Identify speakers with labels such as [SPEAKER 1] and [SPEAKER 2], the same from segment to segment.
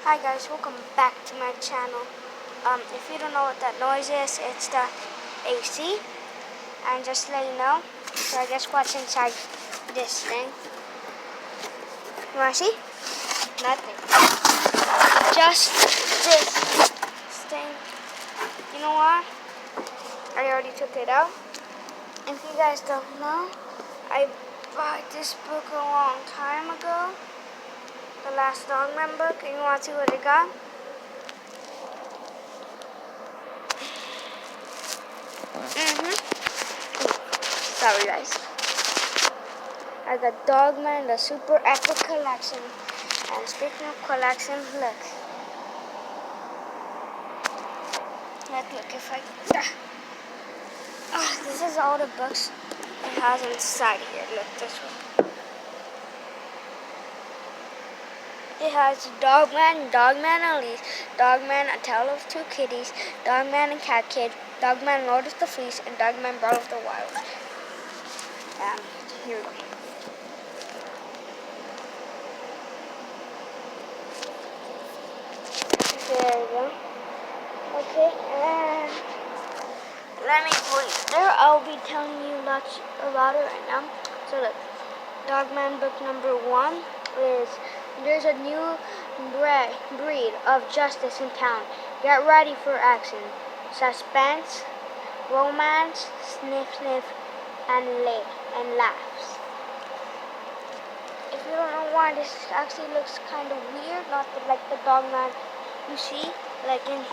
[SPEAKER 1] Hi guys, welcome back to my channel. If you don't know what that noise is, it's the AC. And just to let you know, so I guess what's inside this thing. You wanna see? Nothing. Just this thing. You know what? I already took it out. If you guys don't know, I bought this book a long time ago. The Last Dogman book. And you wanna see what it got? Sorry guys. I got Dogman, the Super Epic Collection. And speaking of collection, look. Let's look if I... this is all the books it has inside here. Look, this one. It has Dogman, Dogman Unleashed, Dogman A Tale of Two Kitties, Dogman and Cat Kid, Dogman Lord of the Fleece, and Dogman Brawl of the Wild. Here we go. There we go. Okay, and let me put it there. I'll be telling you lots about it right now. So look, Dogman book number 1 is there's a new breed of justice in town. Get ready for action. Suspense, romance, sniff sniff, and laughs. If you don't know why, this actually looks kind of weird, not like the Dogman you see, like in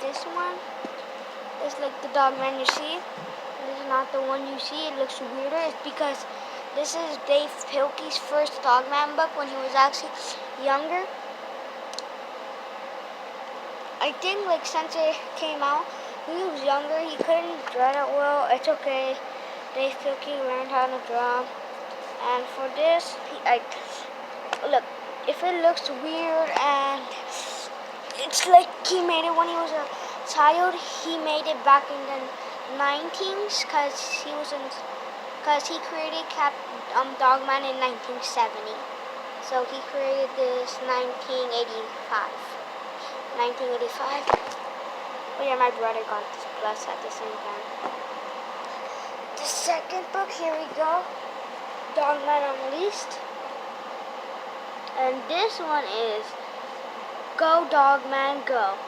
[SPEAKER 1] this one. It's like the Dogman you see. This is not the one you see. It looks weirder. It's because this is Dave Pilkey's first Dogman book when he was actually younger. I think like since it came out, when he was younger, he couldn't draw that well. It's okay. Dave Pilkey learned how to draw. And for this, look, if it looks weird and it's like he made it when he was a child, he made it back in the 19s because he created Dogman in 1970. So he created this 1985. Oh yeah, my brother got this plus at the same time. The second book, here we go. Dogman Unleashed. And this one is Go Dogman Go.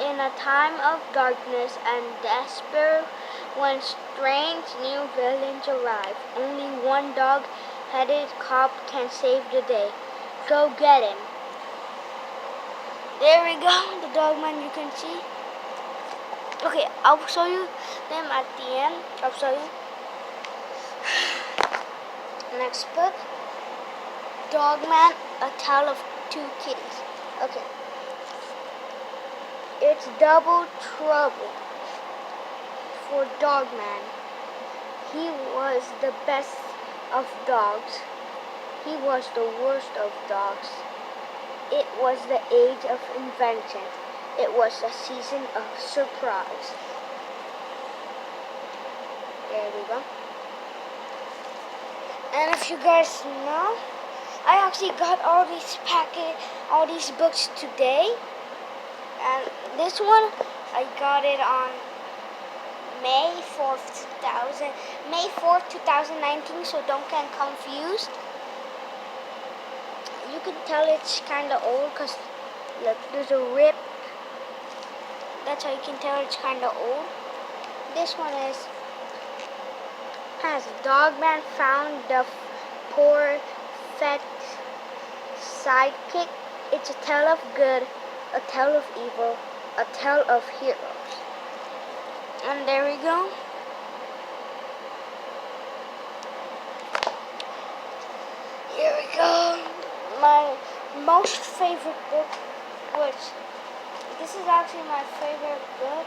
[SPEAKER 1] In a time of darkness and despair, when strange new villains arrive, only one dog-headed cop can save the day. Go get him. There we go, the Dogman you can see. Okay, I'll show you them at the end. I'll show you. Next book, Dogman, A Tale of Two Kitties. Okay. It's double trouble for Dogman. He was the best of dogs. He was the worst of dogs. It was the age of invention. It was a season of surprise. There we go. And if you guys know, I actually got all these books today. And this one, I got it on May 4th, 2019, so don't get confused. You can tell it's kind of old because, look, there's a rip. That's how you can tell it's kind of old. This one has Dogman found the perfect sidekick. It's a tale of good, a tale of evil, a tale of heroes. And there we go. Here we go. My most favorite book, which this is actually my favorite book.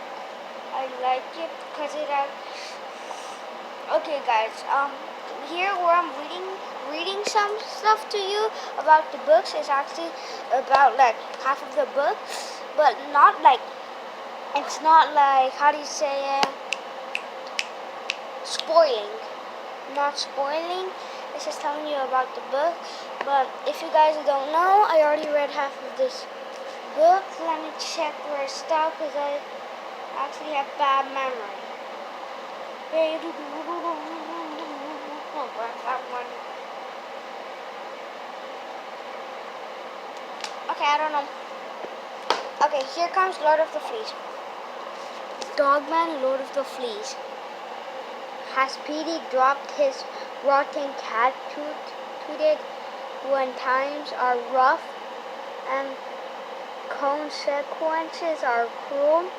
[SPEAKER 1] I like it because it okay guys, here where I'm reading some stuff to you about the books is actually about like half of the book, but not like, it's not like, how do you say it, spoiling. Not spoiling, it's just telling you about the book. But if you guys don't know, I already read half of this book. Let me check where it stopped because I actually have bad memory. Okay, I don't know. Okay, here comes Lord of the Fleas. Dogman, Lord of the Fleas. Has Petey dropped his rotten cat tooted when times are rough and consequences are cruel?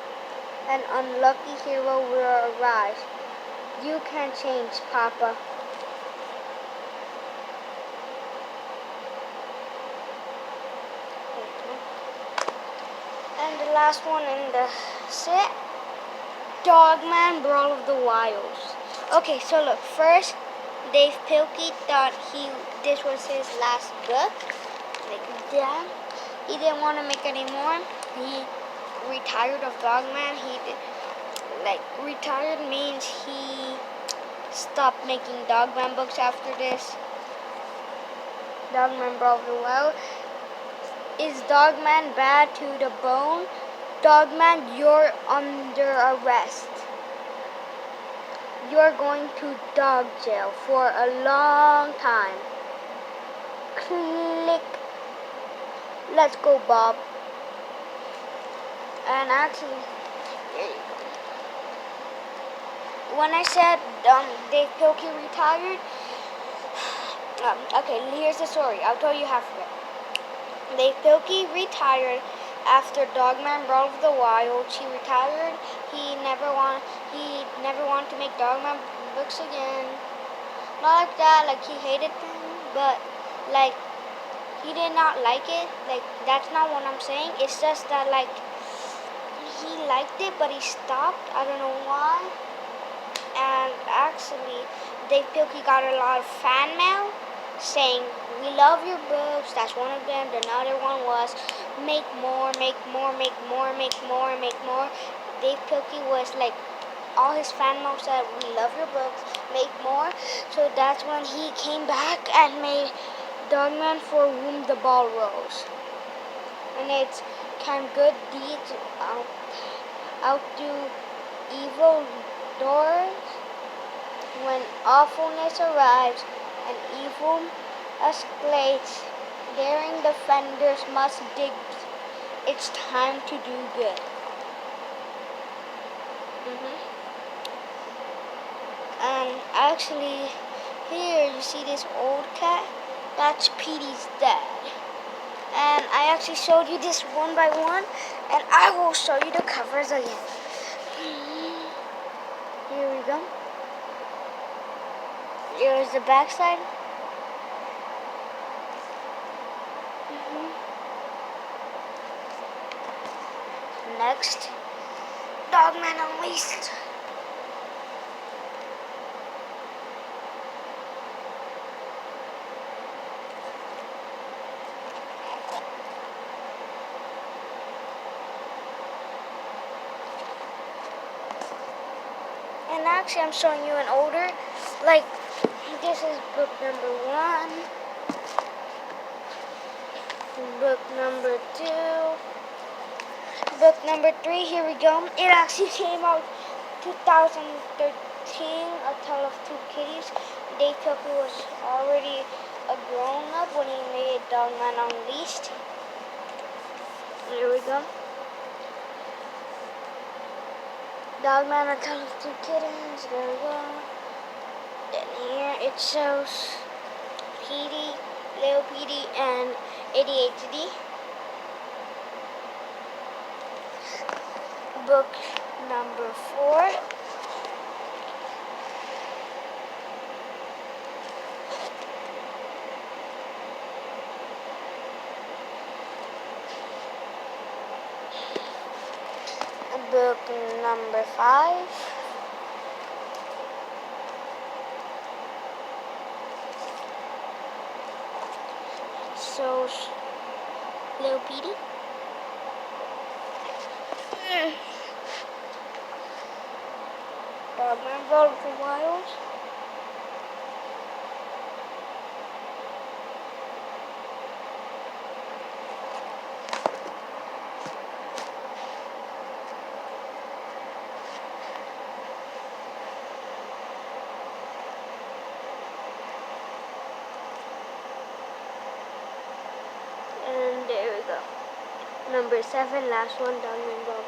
[SPEAKER 1] An unlucky hero will arise. You can change, Papa. And the last one in the set, Dogman, Brawl of the Wilds. Okay, so look, first, Dave Pilkey thought this was his last book. Like, yeah. He didn't want to make any more. He retired of Dogman. Retired means he stopped making Dogman books after this. Dogman Brawl of the Wild. Is Dogman bad to the bone? Dogman, you're under arrest. You're going to dog jail for a long time. Click. Let's go, Bob. And actually, when I said Dave Pilkey retired, okay, here's the story. I'll tell you half of it. Dave Pilkey retired after Dogman Brawl of the Wild. He retired. He never wanted to make Dogman books again. Not like that, like he hated them, but like he did not like it. Like that's not what I'm saying. It's just that like he liked it, but he stopped. I don't know why. And actually, Dave Pilkey got a lot of fan mail saying, "We love your books." That's one of them. Another one was, "Make more, make more, make more, make more, make more." Dave Pilkey was like, all his fan mail said, "We love your books, make more." So that's when he came back and made Dogman for Whom the Ball Rolls. And it's can good deeds outdo evil doors? When awfulness arrives and evil escalates, daring defenders must dig. It's time to do good. And actually, here you see this old cat. That's Petey's dad. And I actually showed you this one by one, and I will show you the covers again. Here we go. Here's the back side. Next, Dogman Unleashed. And actually, I'm showing you an older, like, this is book number 1, book number 2, book number 3, here we go. It actually came out 2013, A Tale of Two Kitties. Dave Pilkey was already a grown-up when he made Dogman Unleashed. Here we go. Dogman, A Tale of Two Kittens, there we go. Then here it shows Petey, Little Petey, and ADHD. Book number 4. Book number 5. So, Little Petey. Dogman Brawl of the Wilds. And there we go. Number 7, last one, Dogman Bubble.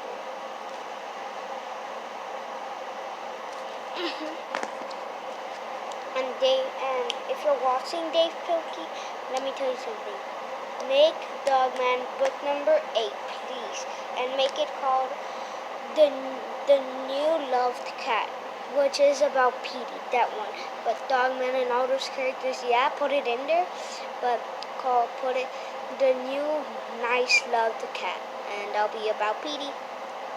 [SPEAKER 1] And if you're watching Dave Pilkey, let me tell you something. Make Dogman book number 8, please, and make it called the New Loved Cat, which is about Petey, that one. But Dogman and all those characters, yeah, put it in there, but put it the New Nice Loved Cat, and that'll be about Petey,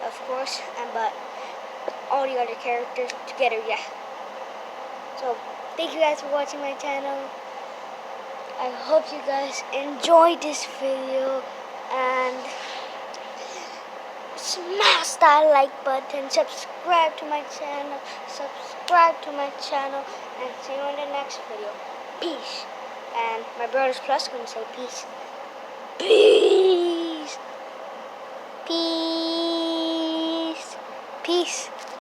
[SPEAKER 1] of course, but all the other characters together, yeah. So thank you guys for watching my channel. I hope you guys enjoyed this video, and smash that like button, subscribe to my channel, and see you in the next video. Peace. And my brothers plus gonna say peace. Peace.